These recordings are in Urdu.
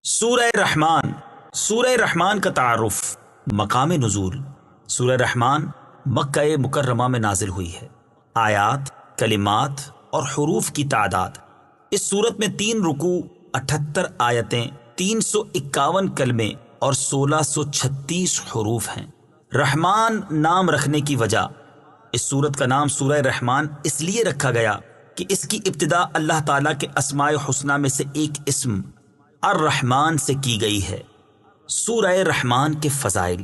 سورہ رحمان. سورہ رحمان کا تعارف. مقام نزول. سورہ رحمان مکہ مکرمہ میں نازل ہوئی ہے. آیات، کلمات اور حروف کی تعداد. اس سورت میں 3 رکوع، 78 آیتیں، 351 کلمے اور 1636 حروف ہیں. رحمان نام رکھنے کی وجہ. اس سورت کا نام سورہ رحمان اس لیے رکھا گیا کہ اس کی ابتدا اللہ تعالیٰ کے اسماء حسنہ میں سے ایک اسم الرحمن سے کی گئی ہے. سورہ رحمان کے فضائل.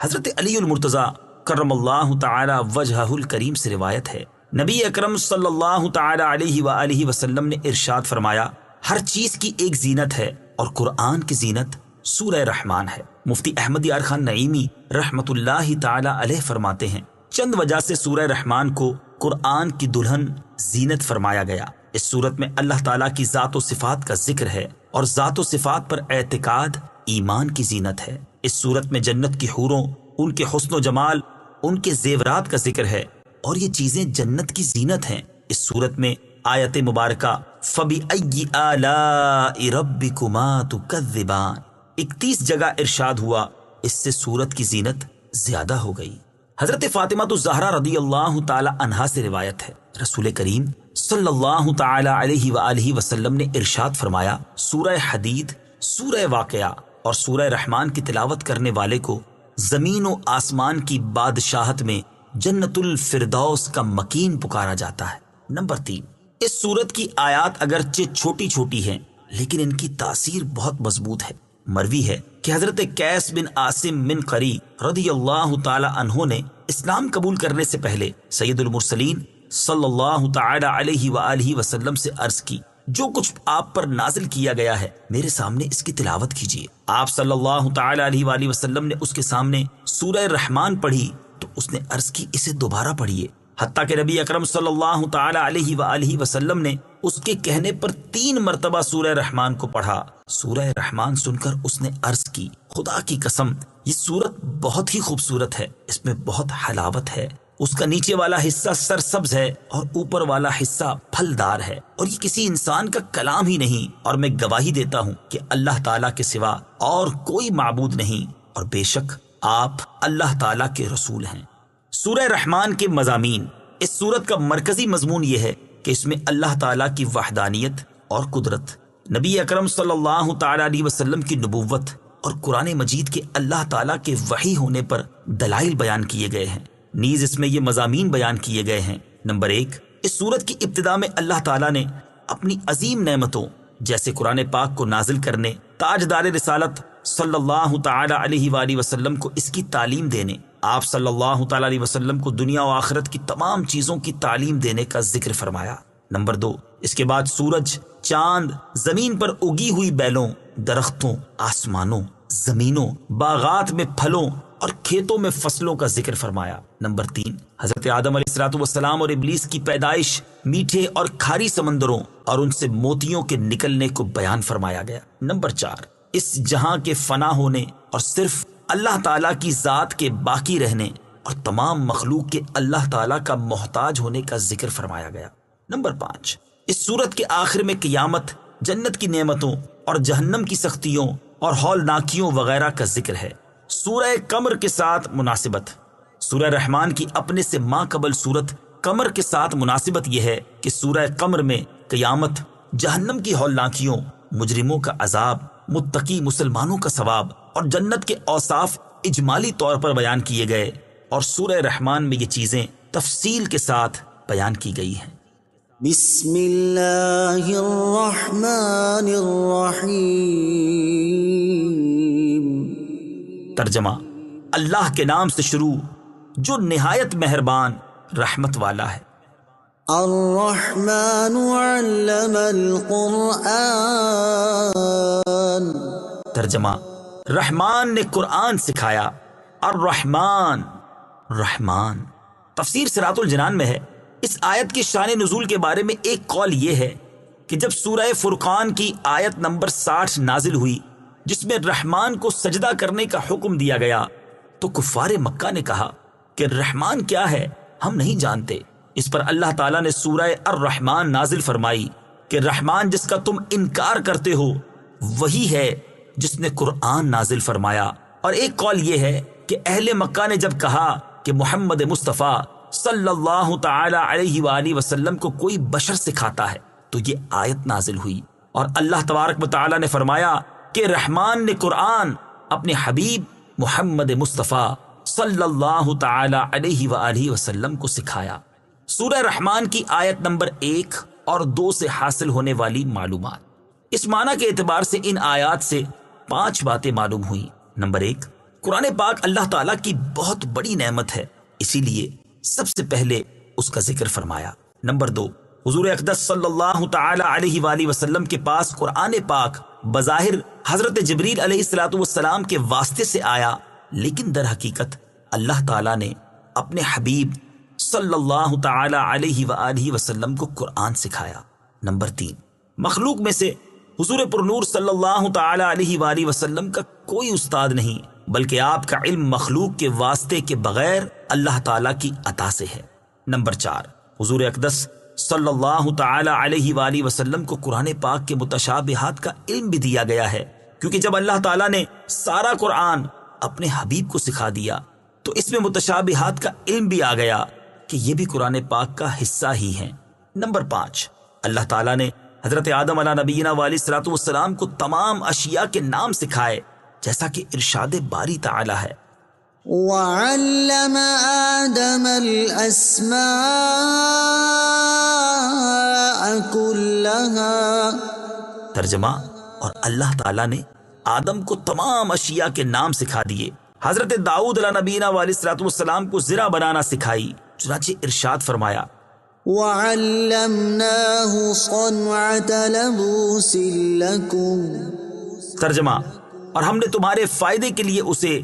حضرت علی المرتضیٰ کرم اللہ تعالی وجہہ الکریم سے روایت ہے، نبی اکرم صلی اللہ تعالی علیہ وآلہ وسلم نے ارشاد فرمایا، ہر چیز کی ایک زینت ہے اور قرآن کی زینت سورہ رحمان ہے. مفتی احمد یار خان نعیمی رحمت اللہ تعالی علیہ فرماتے ہیں، چند وجہ سے سورہ رحمان کو قرآن کی دلہن زینت فرمایا گیا. اس صورت میں اللہ تعالیٰ کی ذات و صفات کا ذکر ہے اور ذات و صفات پر اعتقاد ایمان کی زینت ہے. اس صورت میں جنت کی حوروں، ان کے حسن و جمال، ان کے زیورات کا ذکر ہے اور یہ چیزیں جنت کی زینت ہیں. اس صورت میں آیت مبارکہ فَبِأَيِّ آلَاءِ رَبِّكُمَا تُكَذِّبَانِ 31 جگہ ارشاد ہوا. اس سے صورت کی زینت زیادہ ہو گئی. حضرت فاطمہ الزہرا رضی اللہ تعالی عنہا سے روایت ہے، رسول کریم صلی اللہ تعالی علیہ وآلہ وسلم نے ارشاد فرمایا، سورہ حدید، سورہ واقعہ اور سورہ رحمان کی تلاوت کرنے والے کو زمین و آسمان کی بادشاہت میں جنت الفردوس کا مکین پکارا جاتا ہے. نمبر 3، اس سورت کی آیات اگرچہ چھوٹی چھوٹی ہیں لیکن ان کی تاثیر بہت مضبوط ہے. مروی ہے کہ حضرت قیس بن عاصم من قری رضی اللہ تعالی عنہ نے اسلام قبول کرنے سے پہلے سید المرسلین صلی اللہ تعالی علیہ وآلہ وسلم سے عرض کی، جو کچھ آپ پر نازل کیا گیا ہے میرے سامنے اس کی تلاوت کیجیے. آپ صلی اللہ تعالی علیہ وآلہ وسلم نے اس کے سامنے سورہ رحمان پڑھی تو اس نے عرض کی، اسے دوبارہ پڑھیے. حتیٰ کہ نبی اکرم صلی اللہ تعالی علیہ وآلہ وسلم نے اس کے کہنے پر 3 مرتبہ سورہ رحمان کو پڑھا. سورہ رحمان سن کر اس نے عرض کی، خدا کی قسم یہ سورت بہت ہی خوبصورت ہے، اس میں بہت حلاوت ہے. اس کا نیچے والا حصہ سرسبز ہے اور اوپر والا حصہ پھلدار ہے اور یہ کسی انسان کا کلام ہی نہیں، اور میں گواہی دیتا ہوں کہ اللہ تعالیٰ کے سوا اور کوئی معبود نہیں اور بے شک آپ اللہ تعالیٰ کے رسول ہیں. سورہ رحمان کے مضامین. اس سورت کا مرکزی مضمون یہ ہے کہ اس میں اللہ تعالیٰ کی وحدانیت اور قدرت، نبی اکرم صلی اللہ تعالی علیہ وسلم کی نبوت اور قرآن مجید کے اللہ تعالیٰ کے وحی ہونے پر دلائل بیان کیے گئے ہیں. نیز اس میں یہ مضامین بیان کیے گئے ہیں. نمبر 1، اس سورت کی ابتدا میں اللہ تعالیٰ نے اپنی عظیم نعمتوں جیسے قرآن پاک کو نازل کرنے، تاجدار رسالت صلی اللہ تعالی علیہ وآلہ وسلم کو اس کی تعلیم دینے، آپ صلی اللہ تعالی علیہ وسلم کو دنیا و آخرت کی تمام چیزوں کی تعلیم دینے کا ذکر فرمایا. نمبر 2، اس کے بعد سورج، چاند، زمین پر اگی ہوئی بیلوں، درختوں، آسمانوں، زمینوں، باغات میں پھلوں اور کھیتوں میں فصلوں کا ذکر فرمایا. نمبر 3، حضرت آدم علیہ الصلوۃ والسلام اور ابلیس کی پیدائش، میٹھے اور کھاری سمندروں اور ان سے موتیوں کے نکلنے کو بیان فرمایا گیا. نمبر 4، اس جہاں کے فنا ہونے اور صرف اللہ تعالیٰ کی ذات کے باقی رہنے اور تمام مخلوق کے اللہ تعالیٰ کا محتاج ہونے کا ذکر فرمایا گیا. نمبر 5، اس سورت کے آخر میں قیامت، جنت کی نعمتوں اور جہنم کی سختیوں اور ہولناکیوں وغیرہ کا ذکر ہے. سورہ قمر کے ساتھ مناسبت. سورہ رحمان کی اپنے سے ماں قبل سورت قمر کے ساتھ مناسبت یہ ہے کہ سورہ قمر میں قیامت، جہنم کی ہولناکیوں، مجرموں کا عذاب، متقی مسلمانوں کا ثواب اور جنت کے اوصاف اجمالی طور پر بیان کیے گئے، اور سورہ رحمان میں یہ چیزیں تفصیل کے ساتھ بیان کی گئی ہیں. بسم اللہ الرحمن الرحیم. ترجمہ: اللہ کے نام سے شروع جو نہایت مہربان رحمت والا ہے. الرحمن علم القرآن. ترجمہ: رحمان نے قرآن سکھایا. الرحمن، رحمان. تفسیر صراط الجنان میں ہے، اس آیت کی شان نزول کے بارے میں ایک قول یہ ہے کہ جب سورہ فرقان کی آیت نمبر 60 نازل ہوئی جس میں رحمان کو سجدہ کرنے کا حکم دیا گیا تو کفار مکہ نے کہا کہ رحمان کیا ہے، ہم نہیں جانتے. اس پر اللہ تعالیٰ نے سورہ الرحمان نازل فرمائی کہ رحمان جس کا تم انکار کرتے ہو وہی ہے جس نے قرآن نازل فرمایا، اور ایک قول یہ ہے کہ اہل مکہ نے جب کہا کہ محمد مصطفیٰ صلی اللہ تعالی علیہ وآلہ وسلم کو کوئی بشر سکھاتا ہے تو یہ آیت نازل ہوئی، اور اللہ تبارک و تعالی نے فرمایا کہ رحمان نے قرآن اپنے حبیب محمد مصطفیٰ صلی اللہ تعالی علیہ وآلہ وسلم کو سکھایا۔ سورہ رحمان کی آیت نمبر 1 اور 2 سے حاصل ہونے والی معلومات۔ اس معنی کے اعتبار سے ان آیات سے 5 باتیں معلوم ہوئیں۔ نمبر 1، قرآن پاک اللہ تعالیٰ کی بہت بڑی نعمت ہے، اسی لیے سب سے پہلے اس کا ذکر فرمایا۔ نمبر 2، حضور اقدس صلی اللہ تعالی علیہ وآلہ وسلم کے پاس قرآن پاک بظاہر حضرت جبریل علیہ السلام کے واسطے سے آیا، لیکن در حقیقت اللہ تعالیٰ نے اپنے حبیب صلی اللہ تعالی علیہ وآلہ وسلم کو قرآن سکھایا۔ نمبر 3، مخلوق میں سے حضور پرنور صلی اللہ تعالی علیہ وآلہ وسلم کا کوئی استاد نہیں، بلکہ آپ کا علم مخلوق کے واسطے کے بغیر اللہ تعالیٰ کی عطا سے ہے۔ نمبر 4، حضور اقدس صلی اللہ تعالی علیہ وآلہ وسلم کو قرآن پاک کے متشابہات کا علم بھی دیا گیا ہے، کیونکہ جب اللہ تعالیٰ نے سارا قرآن اپنے حبیب کو سکھا دیا تو اس میں متشابہات کا علم بھی آ گیا کہ یہ بھی قرآن پاک کا حصہ ہی ہیں۔ نمبر 5، اللہ تعالیٰ نے حضرت آدم علیہ نبینا علیہ السلام کو تمام اشیاء کے نام سکھائے، جیسا کہ ارشاد باری تعالیٰ ہے، وعلم آدم الأسماء كلها۔ ترجمہ، اور اللہ تعالیٰ نے آدم کو تمام اشیاء کے نام سکھا دیے۔ حضرت داؤد علیہ نبینا علیہ السلام کو زرہ بنانا سکھائی، چنانچہ ارشاد فرمایا، وعلمناه صنعة لبوس لكم۔ ترجمہ، اور ہم نے تمہارے فائدے کے لیے اسے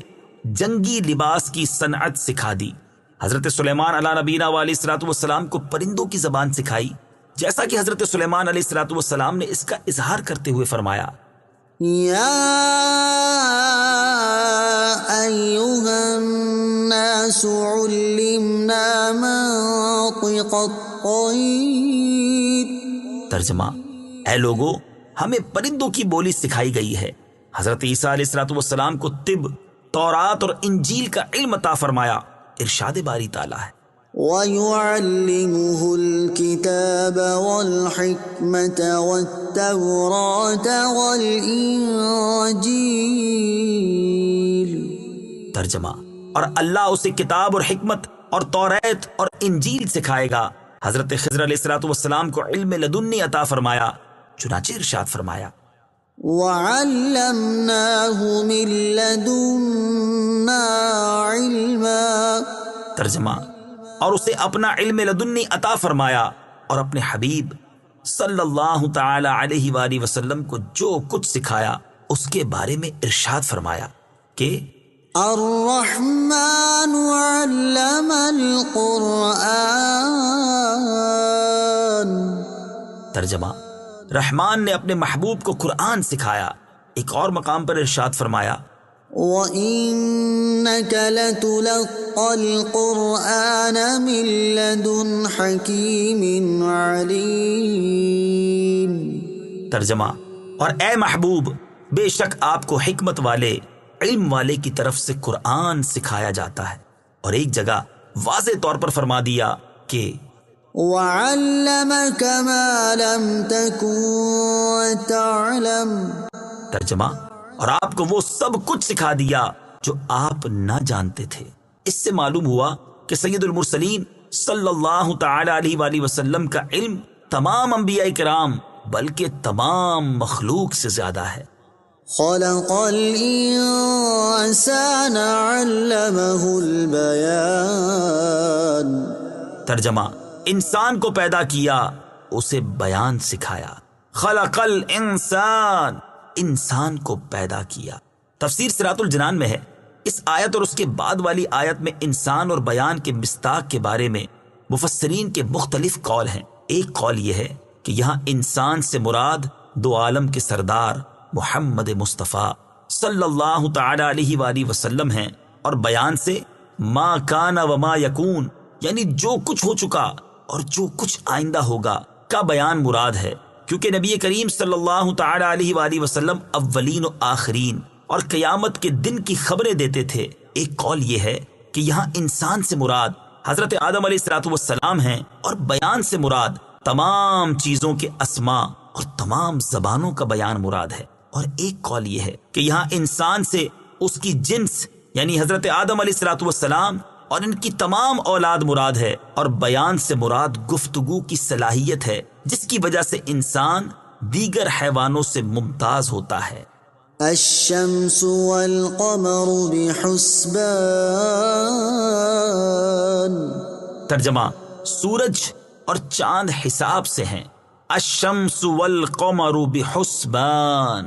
جنگی لباس کی صنعت سکھا دی۔ حضرت سلیمان علیہ نبینا علیہ السلام کو پرندوں کی زبان سکھائی، جیسا کہ حضرت سلیمان علیہ السلام نے اس کا اظہار کرتے ہوئے فرمایا، یا ایھا الناس علمنا منطق الطیر۔ ترجمہ، اے لوگو، ہمیں پرندوں کی بولی سکھائی گئی ہے۔ حضرت عیسیٰ علیہ السلام کو طب، تورات اور انجیل کا علم عطا فرمایا، ارشاد باری تعالیٰ ہے، وَيُعَلِّمُهُ الْكِتَابَ وَالْحِكْمَةَ وَالتَّوْرَاةَ وَالْإِنجِيلَ۔ ترجمہ، اور اللہ اسے کتاب اور حکمت اور توریت اور انجیل سکھائے گا۔ حضرت خضر علیہ السلام کو علم لدنی عطا فرمایا، چنانچہ ارشاد فرمایا، وَعَلَّمْنَاهُ مِن لَّدُنَّا عِلْمًا۔ ترجمہ، اور اسے اپنا علم لدنی عطا فرمایا، اور اپنے حبیب صلی اللہ تعالی علیہ وآلہ وسلم کو جو کچھ سکھایا اس کے بارے میں ارشاد فرمایا کہ الرحمن علم القرآن۔ ترجمہ، رحمان نے اپنے محبوب کو قرآن سکھایا۔ ایک اور مقام پر ارشاد فرمایا، وَإِنَّكَ لَتُلَقَّى الْقُرْآنَ مِن لَّدُنْ حَكِيمٍ عَلِيمٍ۔ ترجمہ، اور اے محبوب، بے شک آپ کو حکمت والے، علم والے کی طرف سے قرآن سکھایا جاتا ہے۔ اور ایک جگہ واضح طور پر فرما دیا کہ وَعَلَّمَكَ مَا لَمْ تَكُن تَعْلَمُ۔ ترجمہ، اور آپ کو وہ سب کچھ سکھا دیا جو آپ نہ جانتے تھے۔ اس سے معلوم ہوا کہ سید المرسلین صلی اللہ تعالی علیہ وآلہ وسلم کا علم تمام انبیاء کرام بلکہ تمام مخلوق سے زیادہ ہے۔ خلق الانسان علمہ البیان۔ ترجمہ، انسان کو پیدا کیا، اسے بیان سکھایا۔ خلق الانسان، انسان کو پیدا کیا۔ تفسیر صراط الجنان میں ہے، اس آیت اور اس کے بعد والی آیت میں انسان اور بیان کے مصداق کے بارے میں مفسرین کے مختلف قول ہیں۔ ایک قول یہ ہے کہ یہاں انسان سے مراد دو عالم کے سردار محمد مصطفیٰ صلی اللہ تعالی علیہ وآلہ وسلم ہیں، اور بیان سے ما کان و ما یکون، یعنی جو کچھ ہو چکا اور جو کچھ آئندہ ہوگا کا بیان مراد ہے۔ کیونکہ نبی کریم صلی اللہ تعالی علیہ وآلہ وسلم اولین و آخرین اور قیامت کے دن کی خبریں دیتے تھے۔ ایک قول یہ ہے کہ یہاں انسان سے مراد حضرت آدم علیہ السلام ہیں، اور بیان سے مراد تمام چیزوں کے اسماء اور تمام زبانوں کا بیان مراد ہے۔ اور ایک قول یہ ہے کہ یہاں انسان سے اس کی جنس یعنی حضرت آدم علیہ السلام اور ان کی تمام اولاد مراد ہے، اور بیان سے مراد گفتگو کی صلاحیت ہے جس کی وجہ سے انسان دیگر حیوانوں سے ممتاز ہوتا ہے۔ الشمس والقمر بحسبان۔ ترجمہ: سورج اور چاند حساب سے ہیں۔ الشمس والقمر بحسبان،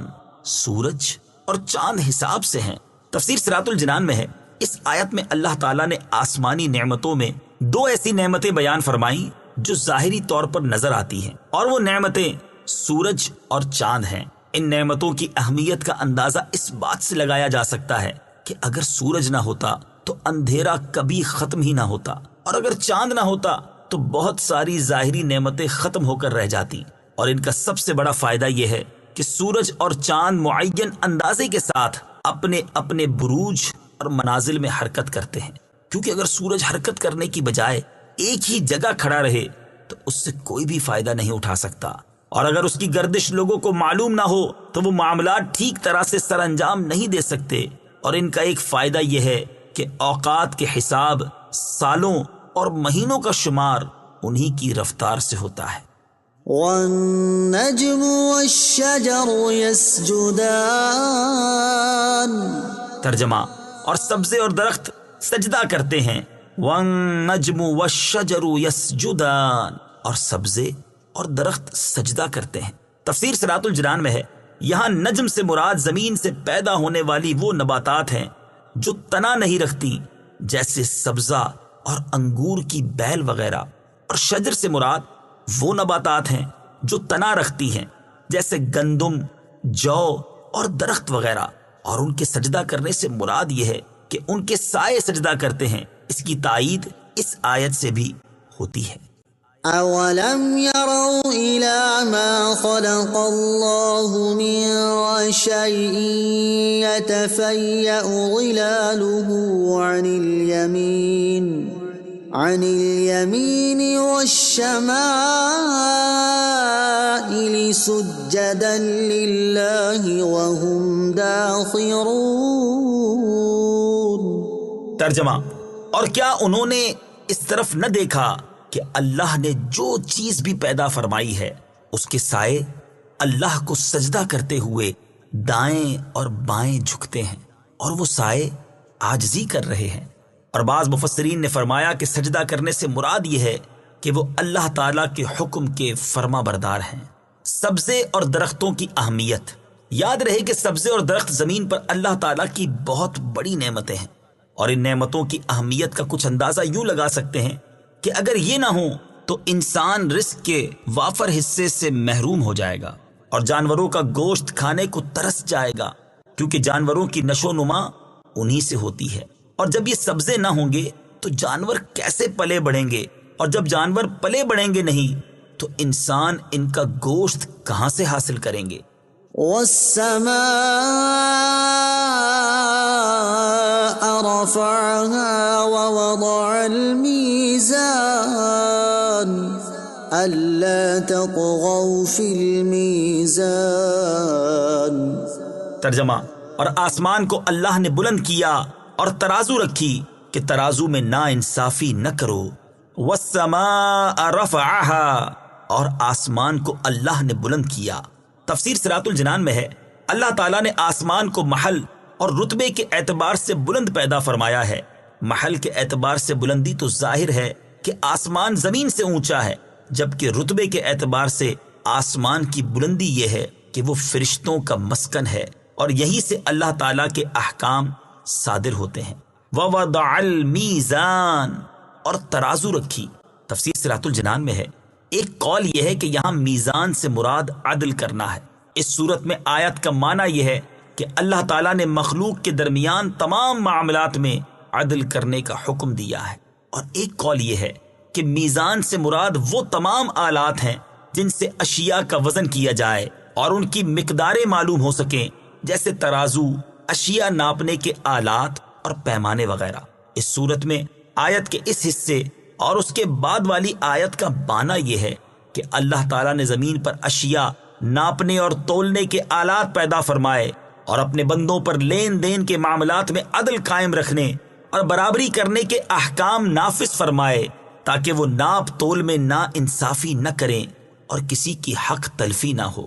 سورج اور چاند حساب سے ہیں۔ تفسیر صراط الجنان میں ہے، اس آیت میں اللہ تعالیٰ نے آسمانی نعمتوں میں دو ایسی نعمتیں بیان فرمائیں جو ظاہری طور پر نظر آتی ہیں، اور وہ نعمتیں سورج اور چاند ہیں۔ ان نعمتوں کی اہمیت کا اندازہ اس بات سے لگایا جا سکتا ہے کہ اگر سورج نہ ہوتا تو اندھیرا کبھی ختم ہی نہ ہوتا، اور اگر چاند نہ ہوتا تو بہت ساری ظاہری نعمتیں ختم ہو کر رہ جاتی۔ اور ان کا سب سے بڑا فائدہ یہ ہے کہ سورج اور چاند معین اندازے کے ساتھ اپنے اپنے بروج اور منازل میں حرکت کرتے ہیں، کیونکہ اگر سورج حرکت کرنے کی بجائے ایک ہی جگہ کھڑا رہے تو اس سے کوئی بھی فائدہ نہیں اٹھا سکتا، اور اگر اس کی گردش لوگوں کو معلوم نہ ہو تو وہ معاملات ٹھیک طرح سے سر انجام نہیں دے سکتے۔ اور ان کا ایک فائدہ یہ ہے کہ اوقات کے حساب، سالوں اور مہینوں کا شمار انہی کی رفتار سے ہوتا ہے۔ والنجم والشجر يسجدان۔ ترجمہ: اور سبزے اور درخت سجدہ کرتے ہیں۔ والنجم والشجر يسجدان، اور سبزے اور درخت سجدہ کرتے ہیں۔ تفسیر صراط الجنان میں ہے، یہاں نجم سے مراد زمین سے پیدا ہونے والی وہ نباتات ہیں جو تنا نہیں رکھتی، جیسے سبزہ اور انگور کی بیل وغیرہ، اور شجر سے مراد وہ نباتات ہیں جو تنا رکھتی ہیں، جیسے گندم، جو اور درخت وغیرہ۔ اور ان کے سجدہ کرنے سے مراد یہ ہے کہ ان کے سائے سجدہ کرتے ہیں۔ اس کی تائید اس آیت سے بھی ہوتی ہے۔ أَوَلَمْ يَرَوْا إِلَى مَا خَلَقَ اللَّهُ مِن شَيْءٍ يَتَفَيَّأُ ظِلَالُهُ عَنِ الْيَمِينِ وَالشَّمَائِلِ سُجَّدًا لِلَّهِ وَهُمْ دَاخِرُونَ۔ ترجمہ: اور کیا انہوں نے اس طرف نہ دیکھا کہ اللہ نے جو چیز بھی پیدا فرمائی ہے اس کے سائے اللہ کو سجدہ کرتے ہوئے دائیں اور بائیں جھکتے ہیں، اور وہ سائے عاجزی کر رہے ہیں۔ اور بعض مفسرین نے فرمایا کہ سجدہ کرنے سے مراد یہ ہے کہ وہ اللہ تعالیٰ کے حکم کے فرما بردار ہیں۔ سبزے اور درختوں کی اہمیت۔ یاد رہے کہ سبزے اور درخت زمین پر اللہ تعالیٰ کی بہت بڑی نعمتیں ہیں، اور ان نعمتوں کی اہمیت کا کچھ اندازہ یوں لگا سکتے ہیں کہ اگر یہ نہ ہو تو انسان رزق کے وافر حصے سے محروم ہو جائے گا، اور جانوروں کا گوشت کھانے کو ترس جائے گا، کیونکہ جانوروں کی نشو و نما انہی سے ہوتی ہے۔ اور جب یہ سبزے نہ ہوں گے تو جانور کیسے پلے بڑھیں گے، اور جب جانور پلے بڑھیں گے نہیں تو انسان ان کا گوشت کہاں سے حاصل کریں گے۔ والسماء رفعها ووضع الميزان ألا تطغوا في الميزان۔ ترجمہ: اور آسمان کو اللہ نے بلند کیا اور ترازو رکھی کہ ترازو میں نا انصافی نہ کرو۔ والسماء رفعها، اور آسمان کو اللہ نے بلند کیا۔ تفسیر صراط الجنان میں ہے، اللہ تعالیٰ نے آسمان کو محل اور رتبے کے اعتبار سے بلند پیدا فرمایا ہے۔ محل کے اعتبار سے بلندی تو ظاہر ہے کہ آسمان زمین سے اونچا ہے، جبکہ رتبے کے اعتبار سے آسمان کی بلندی یہ ہے کہ وہ فرشتوں کا مسکن ہے، اور یہی سے اللہ تعالیٰ کے احکام صادر ہوتے ہیں۔ وَوَضَعَ الْمِيزَانَ، اور ترازو رکھی۔ تفسیر صراط الجنان میں ہے، ایک قول یہ ہے کہ یہاں میزان سے مراد عدل کرنا ہے۔ اس صورت میں آیت کا معنی یہ ہے کہ اللہ تعالیٰ نے مخلوق کے درمیان تمام معاملات میں عدل کرنے کا حکم دیا ہے۔ اور ایک قول یہ ہے کہ میزان سے مراد وہ تمام آلات ہیں جن سے اشیاء کا وزن کیا جائے اور ان کی مقداریں معلوم ہو سکیں، جیسے ترازو، اشیاء ناپنے کے آلات اور پیمانے وغیرہ۔ اس صورت میں آیت کے اس حصے اور اس کے بعد والی آیت کا معنی یہ ہے کہ اللہ تعالیٰ نے زمین پر اشیاء ناپنے اور تولنے کے آلات پیدا فرمائے اور اپنے بندوں پر لین دین کے معاملات میں عدل قائم رکھنے اور برابری کرنے کے احکام نافذ فرمائے، تاکہ وہ ناپ تول میں نا انصافی نہ کریں اور کسی کی حق تلفی نہ ہو۔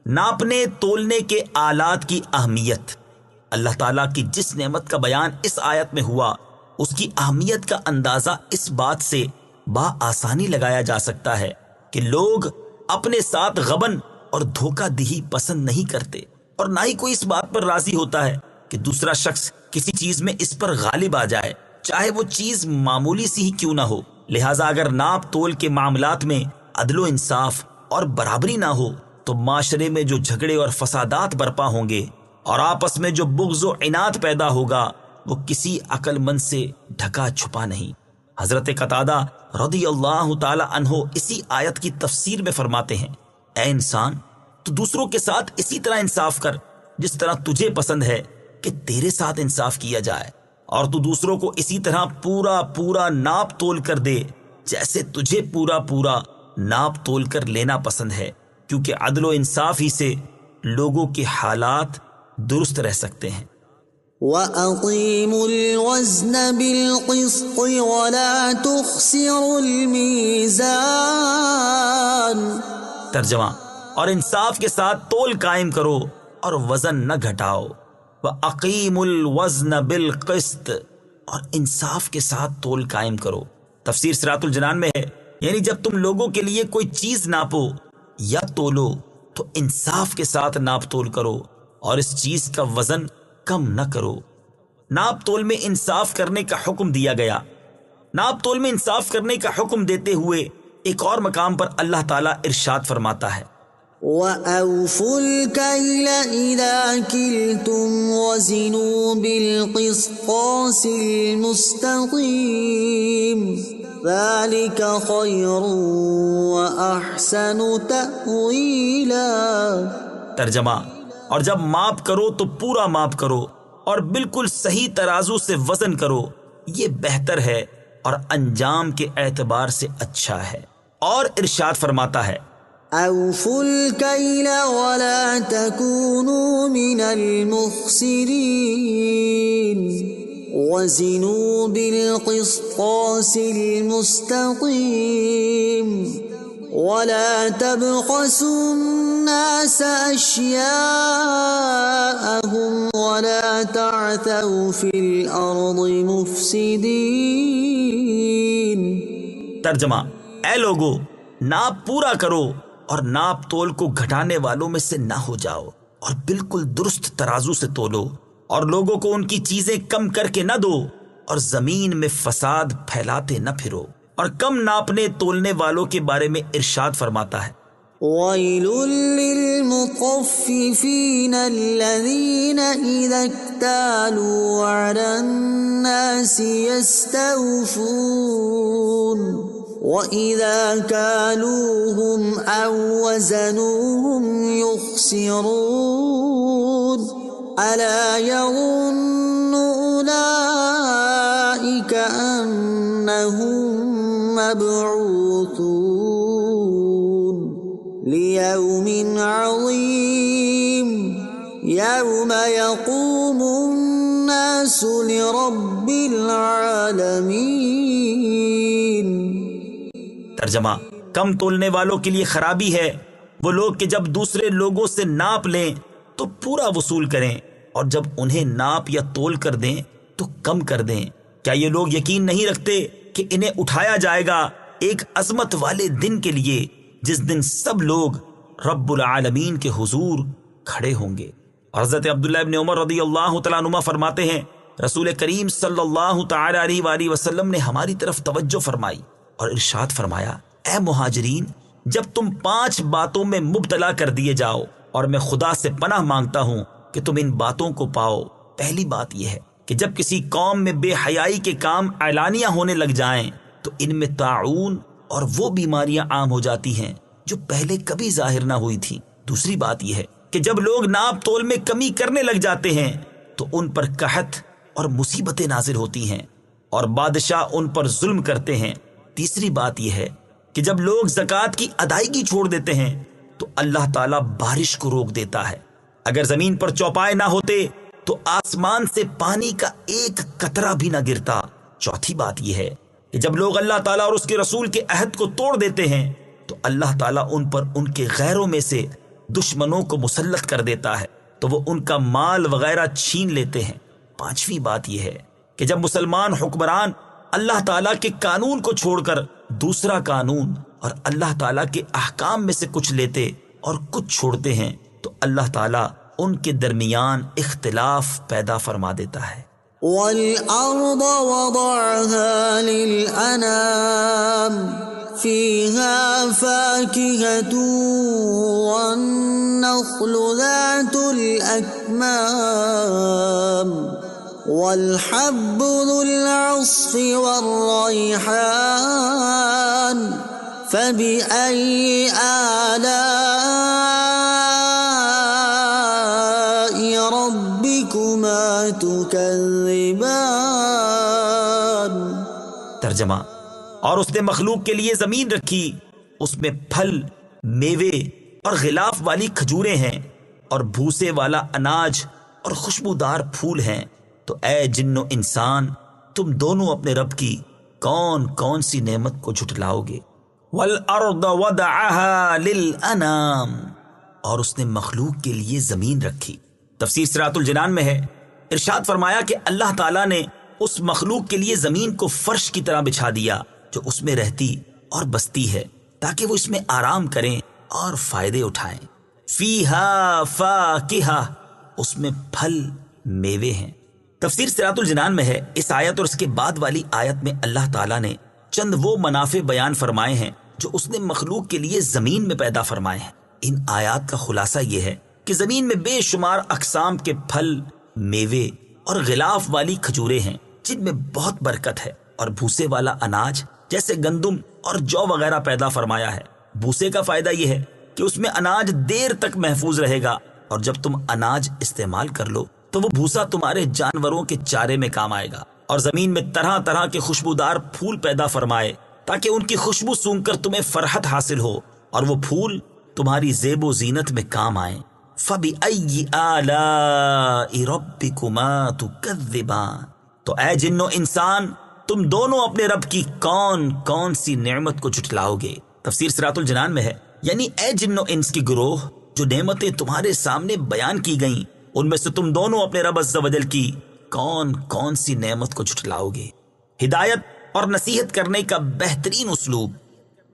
ناپنے تولنے کے آلات کی اہمیت۔ اللہ تعالیٰ کی جس نعمت کا بیان اس آیت میں ہوا، اس کی اہمیت کا اندازہ اس بات سے بآسانی لگایا جا سکتا ہے کہ لوگ اپنے ساتھ غبن اور دھوکہ دہی پسند نہیں کرتے، اور نہ ہی کوئی اس بات پر راضی ہوتا ہے کہ دوسرا شخص کسی چیز میں اس پر غالب آ جائے، چاہے وہ چیز معمولی سی ہی کیوں نہ ہو۔ لہٰذا اگر ناپ تول کے معاملات میں عدل و انصاف اور برابری نہ ہو تو معاشرے میں جو جھگڑے اور فسادات برپا ہوں گے اور آپس میں جو بغض و عناد پیدا ہوگا وہ کسی عقل مند سے ڈھکا چھپا نہیں۔ حضرت قتادہ رضی اللہ تعالی عنہ اسی آیت کی تفسیر میں فرماتے ہیں، اے انسان، تو دوسروں کے ساتھ اسی طرح انصاف کر جس طرح تجھے پسند ہے کہ تیرے ساتھ انصاف کیا جائے، اور تو دوسروں کو اسی طرح پورا پورا ناپ تول کر دے جیسے تجھے پورا پورا ناپ تول کر لینا پسند ہے، کیونکہ عدل و انصاف ہی سے لوگوں کے حالات درست رہ سکتے ہیں۔ وَأَقِيمُوا الْوَزْنَ بِالْقِسْطِ وَلَا تُخْسِرُوا الْمِيزَانَ۔ ترجمہ، اور انصاف کے ساتھ تول قائم کرو اور وزن نہ گھٹاؤ۔ وَأَقِيمُوا الْوَزْنَ بِالْقِسْطِ، اور انصاف کے ساتھ تول قائم کرو۔ تفسیر صراط الجنان میں ہے، یعنی جب تم لوگوں کے لیے کوئی چیز ناپو یا تولو تو انصاف کے ساتھ ناپ تول کرو اور اس چیز کا وزن کم نہ کرو۔ ناپ تول میں انصاف کرنے کا حکم دیا گیا۔ ناپ تول میں انصاف کرنے کا حکم دیتے ہوئے ایک اور مقام پر اللہ تعالیٰ ارشاد فرماتا ہے، وَأَوْفُوا الْكَيْلَ إِذَا كِلْتُمْ وَزِنُوا بِالْقِسْطَاسِ الْمُسْتَقِيمِ ذَلِكَ خَيْرٌ وَأَحْسَنُ تَأْوِيلًا۔ ترجمہ، اور جب ماپ کرو تو پورا ماپ کرو اور بالکل صحیح ترازو سے وزن کرو، یہ بہتر ہے اور انجام کے اعتبار سے اچھا ہے۔ اور ارشاد فرماتا ہے، أَوْفُوا الْكَيْلَ وَلَا تَكُونُوا مِنَ الْمُخْسِرِينَ وَزِنُوا بِالْقِسْطَاسِ الْمُسْتَقِيمِ وَلَا تَبْخَسُوا النَّاسَ أَشْيَاءَهُمْ وَلَا تَعْثَوْا فِي الْأَرْضِ مُفْسِدِينَ۔ ترجمہ، اے لوگو، ناپ پورا کرو اور ناپ تول کو گھٹانے والوں میں سے نہ ہو جاؤ، اور بالکل درست ترازو سے تولو، اور لوگوں کو ان کی چیزیں کم کر کے نہ دو، اور زمین میں فساد پھیلاتے نہ پھرو۔ اور کم ناپنے تولنے والوں کے بارے میں ارشاد فرماتا ہے، وَيْلٌ لِّلْمُطَفِّفِينَ الَّذِينَ إِذَا اكْتَالُوا عَلَى النَّاسِ يَسْتَوْفُونَ وَإِذَا كَالُوهُمْ أَو وَّزَنُوهُمْ يُخْسِرُونَ أَلَا يَظُنُّ أُولَئِكَ أَنَّهُم مَّبْعُوثُونَ لِيَوْمٍ عَظِيمٍ يَوْمَ يَقُومُ النَّاسُ لِرَبِّ الْعَالَمِينَ۔ ترجمہ، کم تولنے والوں کے لیے خرابی ہے وہ لوگ کہ جب دوسرے لوگوں سے ناپ لیں تو پورا وصول کریں، اور جب انہیں ناپ یا تول کر دیں تو کم کر دیں۔ کیا یہ لوگ یقین نہیں رکھتے کہ انہیں اٹھایا جائے گا ایک عظمت والے دن کے لیے جس دن سب لوگ رب العالمین کے حضور کھڑے ہوں گے؟ حضرت عبداللہ ابن عمر رضی اللہ تعالیٰ عنہما فرماتے ہیں، رسول کریم صلی اللہ تعالی علیہ وآلہ وسلم نے ہماری طرف توجہ فرمائی اور ارشاد فرمایا، اے مہاجرین، جب تم 5 باتوں میں مبتلا کر دیے جاؤ اور میں خدا سے پناہ مانگتا ہوں کہ تم ان باتوں کو پاؤ۔ پہلی بات یہ ہے کہ جب کسی قوم میں بے حیائی کے کام اعلانیہ ہونے لگ جائیں تو ان میں طاعون اور وہ بیماریاں عام ہو جاتی ہیں جو پہلے کبھی ظاہر نہ ہوئی تھی۔ دوسری بات یہ ہے کہ جب لوگ ناپ تول میں کمی کرنے لگ جاتے ہیں تو ان پر قحط اور مصیبتیں نازل ہوتی ہیں اور بادشاہ ان پر ظلم کرتے ہیں۔ تیسری بات یہ ہے کہ جب لوگ زکوٰۃ کی ادائیگی چھوڑ دیتے ہیں تو اللہ تعالیٰ بارش کو روک دیتا ہے۔ اگر زمین پر چوپائے نہ ہوتے تو آسمان سے پانی کا ایک قطرہ بھی نہ گرتا۔ چوتھی بات یہ ہے کہ جب لوگ اللہ تعالیٰ اور اس کے رسول کے عہد کو توڑ دیتے ہیں تو اللہ تعالیٰ ان پر ان کے غیروں میں سے دشمنوں کو مسلط کر دیتا ہے تو وہ ان کا مال وغیرہ چھین لیتے ہیں۔ پانچویں بات یہ ہے کہ جب مسلمان حکمران اللہ تعالیٰ کے قانون کو چھوڑ کر دوسرا قانون اور اللہ تعالیٰ کے احکام میں سے کچھ لیتے اور کچھ چھوڑتے ہیں تو اللہ تعالیٰ ان کے درمیان اختلاف پیدا فرما دیتا ہے۔ وَالْأَرْضَ وَضَعَهَا لِلْأَنَامِ فِيهَا فَاكِهَةٌ وَالنَّخْلُ ذَاتُ الْأَكْمَامِ وَالْحَبُّ ذُو الْعَصْفِ وَالرَّيْحَانُ فَبِأَيِّ آلَاءِ رَبِّكُمَا تُكَذِّبَانِ۔ ترجمہ: اور اس نے مخلوق کے لیے زمین رکھی، اس میں پھل، میوے اور غلاف والی کھجوریں ہیں اور بھوسے والا اناج اور خوشبودار پھول ہیں، تو اے جن و انسان تم دونوں اپنے رب کی کون کون سی نعمت کو جھٹلاؤ گے۔ وَالْأَرْضَ وَضَعَهَا لِلْأَنَامِ، اور اس نے مخلوق کے لیے زمین رکھی۔ تفسیر صراط الجنان میں ہے، ارشاد فرمایا کہ اللہ تعالیٰ نے اس مخلوق کے لیے زمین کو فرش کی طرح بچھا دیا جو اس میں رہتی اور بستی ہے تاکہ وہ اس میں آرام کریں اور فائدے اٹھائیں۔ فیہا فاکہہ، اس میں پھل میوے ہیں۔ تفسیر صراط الجنان میں ہے، اس آیت اور اس کے بعد والی آیت میں اللہ تعالیٰ نے چند وہ منافع بیان فرمائے ہیں جو اس نے مخلوق کے لیے زمین میں پیدا فرمائے ہیں۔ ان آیات کا خلاصہ یہ ہے کہ زمین میں بے شمار اقسام کے پھل، میوے اور غلاف والی کھجوریں ہیں جن میں بہت برکت ہے، اور بھوسے والا اناج جیسے گندم اور جو وغیرہ پیدا فرمایا ہے۔ بھوسے کا فائدہ یہ ہے کہ اس میں اناج دیر تک محفوظ رہے گا، اور جب تم اناج استعمال کر لو تو وہ بھوسا تمہارے جانوروں کے چارے میں کام آئے گا۔ اور زمین میں طرح طرح کے خوشبودار پھول پیدا فرمائے تاکہ ان کی خوشبو سونگ کر تمہیں فرحت حاصل ہو، اور وہ پھول تمہاری زیب و زینت میں کام آئیں۔ فَبِأَيِّ آلَاءِ رَبِّكُمَا تُكَذِّبَانِ، تو اے جن و انسان تم دونوں اپنے رب کی کون کون سی نعمت کو جھٹلاؤ گے۔ تفسیر صراط الجنان میں ہے، یعنی اے جن و انس کی گروہ، جو نعمتیں تمہارے سامنے بیان کی گئیں ان میں سے تم دونوں اپنے رب عز و جل کی کون کون سی نعمت کو جھٹلاؤ گے۔ ہدایت اور نصیحت کرنے کا بہترین اسلوب۔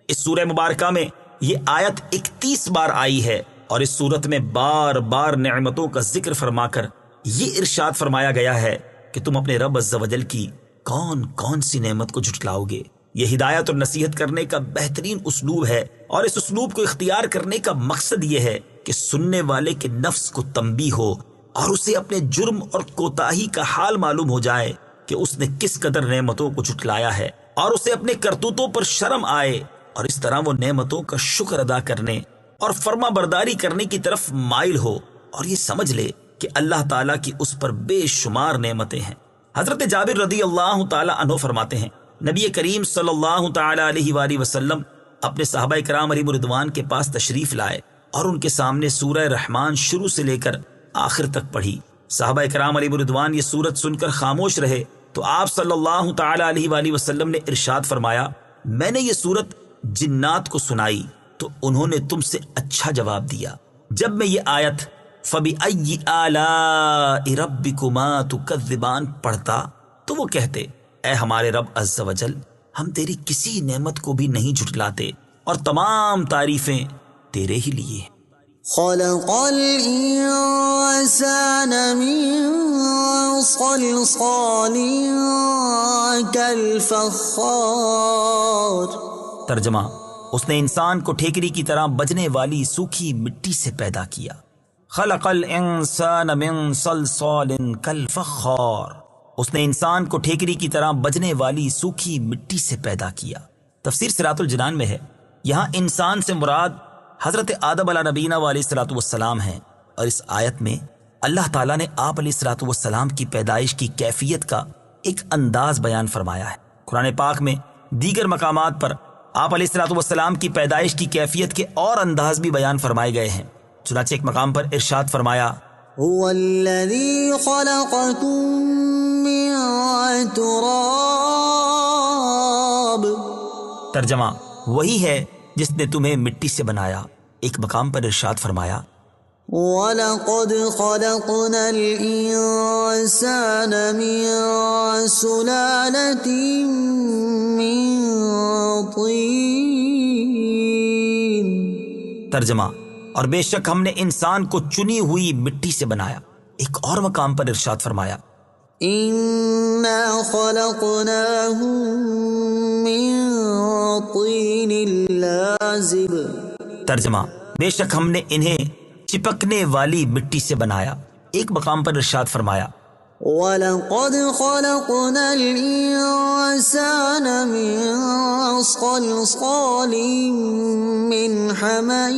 اس سورہ مبارکہ میں یہ آیت 31 بار آئی ہے، اور اس صورت میں بار بار نعمتوں کا ذکر فرما کر یہ ارشاد فرمایا گیا ہے کہ تم اپنے رب عز و جل کی کون کون سی نعمت کو جھٹلاؤ گے۔ یہ ہدایت اور نصیحت کرنے کا بہترین اسلوب ہے، اور اس اسلوب کو اختیار کرنے کا مقصد یہ ہے کہ سننے والے کے نفس کو تنبیہ ہو اور اسے اپنے جرم اور کوتاہی کا حال معلوم ہو جائے کہ اس نے کس قدر نعمتوں کو جھٹلایا ہے، اور اسے اپنے کرتوتوں پر شرم آئے، اور اس طرح وہ نعمتوں کا شکر ادا کرنے اور فرما برداری کرنے کی طرف مائل ہو، اور یہ سمجھ لے کہ اللہ تعالیٰ کی اس پر بے شمار نعمتیں ہیں۔ حضرت جابر رضی اللہ تعالیٰ عنہ فرماتے ہیں، نبی کریم صلی اللہ تعالیٰ علیہ وآلہ وسلم اپنے صحابہ کرام علیہم رضوان کے پاس تشریف لائے اور ان کے سامنے سورہ رحمان شروع سے لے کر آخر تک پڑھی۔ صحابہ کرام علیہم رضوان یہ سورت سن کر خاموش رہے تو آپ صلی اللہ تعالیٰ علیہ وآلہ وسلم نے ارشاد فرمایا، میں نے یہ سورت جنات کو سنائی تو انہوں نے تم سے اچھا جواب دیا۔ جب میں یہ آیت فَبِأَيِّ آلَاءِ رَبِّكُمَا تُكَذِّبَانِ پڑھتا تو وہ کہتے، اے ہمارے رب عز و جل، ہم تیری کسی نعمت کو بھی نہیں جھٹلاتے، اور تمام تعریفیں تیرے ہی لیے۔ خلق الانسان من صلصال كالفخار۔ ترجمہ: اس نے انسان کو ٹھیکری کی طرح بجنے والی سوکھی مٹی سے پیدا کیا۔ خلق الانسان من صلصال كالفخار، اس نے انسان کو ٹھیکری کی طرح بجنے والی سوکھی مٹی سے پیدا کیا۔ تفسیر صراط الجنان میں ہے، یہاں انسان سے مراد حضرت آدم علیہ نبینا علیہ الصلوۃ والسلام ہیں، اور اس آیت میں اللہ تعالیٰ نے آپ علیہ الصلوۃ والسلام کی پیدائش کی کیفیت کا ایک انداز بیان فرمایا ہے۔ قرآن پاک میں دیگر مقامات پر آپ علیہ الصلوۃ والسلام کی پیدائش کی کیفیت کے اور انداز بھی بیان فرمائے گئے ہیں۔ چنانچہ ایک مقام پر ارشاد فرمایا، هو الذي خلقكم من تراب، ترجمہ وہی ہے جس نے تمہیں مٹی سے بنایا۔ ایک مقام پر ارشاد فرمایا، وَلَقَدْ خَلَقْنَا الْإِنسَانَ مِن سُلَالَةٍ مِّن طِينٍ، ترجمہ اور بے شک ہم نے انسان کو چنی ہوئی مٹی سے بنایا۔ ایک اور مقام پر ارشاد فرمایا، إِنَّا خَلَقْنَاهُم مِّن طِينٍ لَازِبٍ، ترجمہ بے شک ہم نے انہیں چپکنے والی مٹی سے بنایا۔ ایک مقام پر ارشاد فرمایا، وَلَقَدْ خَلَقْنَا الْإِنسَانَ مِن صَلْصَالٍ مِّنْ حَمَإٍ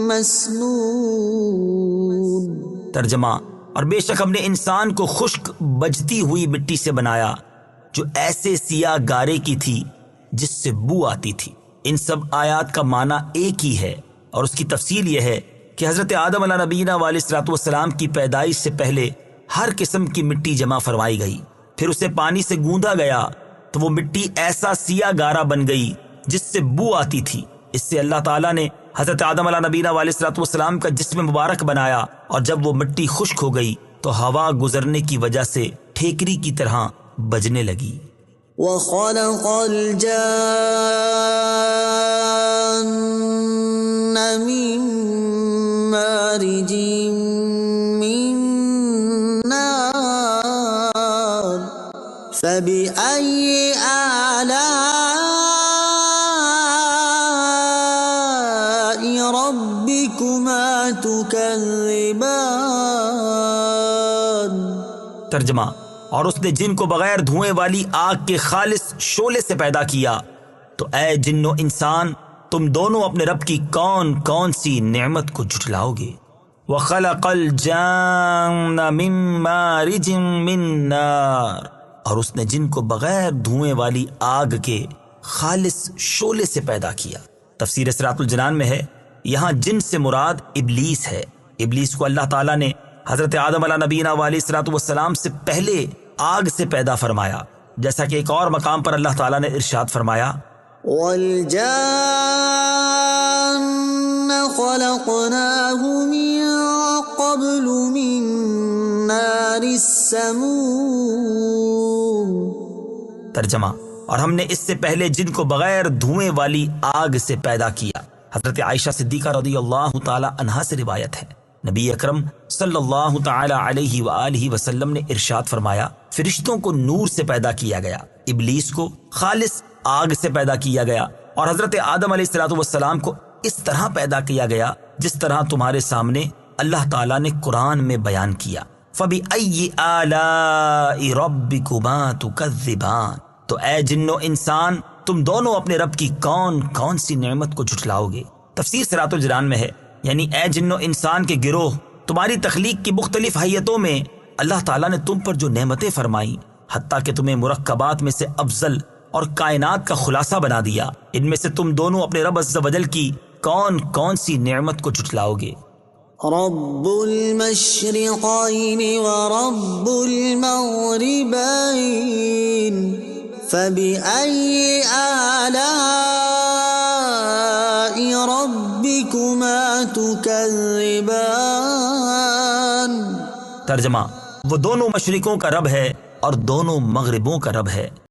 مَّسْنُونٍ، ترجمہ اور بے شک ہم نے انسان کو خشک بجتی ہوئی مٹی سے بنایا جو ایسے سیاہ گارے کی تھی جس سے بو آتی تھی۔ ان سب آیات کا معنی ایک ہی ہے، اور اس کی تفصیل یہ ہے کہ حضرت آدم علیہ نبینا علیہ الصلوۃ والسلام کی پیدائش سے پہلے ہر قسم کی مٹی جمع فرمائی گئی، پھر اسے پانی سے گوندا گیا تو وہ مٹی ایسا سیاہ گارا بن گئی جس سے بو آتی تھی۔ اس سے اللہ تعالیٰ نے حضرت آدم علیہ نبینا علیہ الصلوۃ والسلام کا جسم مبارک بنایا، اور جب وہ مٹی خشک ہو گئی تو ہوا گزرنے کی وجہ سے ٹھیکری کی طرح بجنے لگی۔ وَخَلَقَ الْجَانَّ مِن مَّارِجٍ مِّن نَّارٍ، فَبِأَيِّ آلَاءِ رَبِّكُمَا تُكَذِّبَانِ، ترجمہ اور اس نے جن کو بغیر دھوئیں والی آگ کے خالص شعلے سے پیدا کیا، تو اے جن و انسان تم دونوں اپنے رب کی کون کون سی نعمت کو جھٹلاؤ گے۔ وَخَلَقَ الْجَانَّ مِن مَّارِجٍ مِّن نَّارٍ، اور اس نے جن کو بغیر دھوئیں والی آگ کے خالص شعلے سے پیدا کیا۔ تفسیر صراط الجنان میں ہے، یہاں جن سے مراد ابلیس ہے۔ ابلیس کو اللہ تعالیٰ نے حضرت آدم علیہ نبینا علیہ الصلوۃ والسلام سے پہلے آگ سے پیدا فرمایا، جیسا کہ ایک اور مقام پر اللہ تعالیٰ نے ارشاد فرمایا، وَالْجَانَّ خَلَقْنَاهُ مِن قَبْلُ مِن نَّارِ السَّمُومِ، ترجمہ اور ہم نے اس سے پہلے جن کو بغیر دھوئیں والی آگ سے پیدا کیا۔ حضرت عائشہ صدیقہ رضی اللہ تعالی عنہا سے روایت ہے، نبی اکرم صلی اللہ تعالی علیہ وآلہ وسلم نے ارشاد فرمایا، فرشتوں کو نور سے پیدا کیا گیا، ابلیس کو خالص آگ سے پیدا کیا گیا، اور حضرت آدم علیہ الصلوۃ والسلام کو اس طرح پیدا کیا گیا جس طرح تمہارے سامنے اللہ تعالیٰ نے قرآن میں بیان کیا۔ فَبِأَيِّ آلَاءِ رَبِّكُمَا تُكَذِّبَانِ، تو اے جن و انسان تم دونوں اپنے رب کی کون کون سی نعمت کو جھٹلاؤ گے۔ تفسیر صراط الجنان میں ہے، یعنی اے جن و انسان کے گروہ، تمہاری تخلیق کی مختلف حیتوں میں اللہ تعالیٰ نے تم پر جو نعمتیں فرمائیں، حتیٰ کہ تمہیں مرکبات میں سے افضل اور کائنات کا خلاصہ بنا دیا، ان میں سے تم دونوں اپنے رب عز و جل کی کون کون سی نعمت کو جھٹلاؤ گے۔ رب المشرقين ورب المغربين، فبأي آلاء ربكما تكذبان، ترجمہ وہ دونوں مشرقوں کا رب ہے اور دونوں مغربوں کا رب ہے،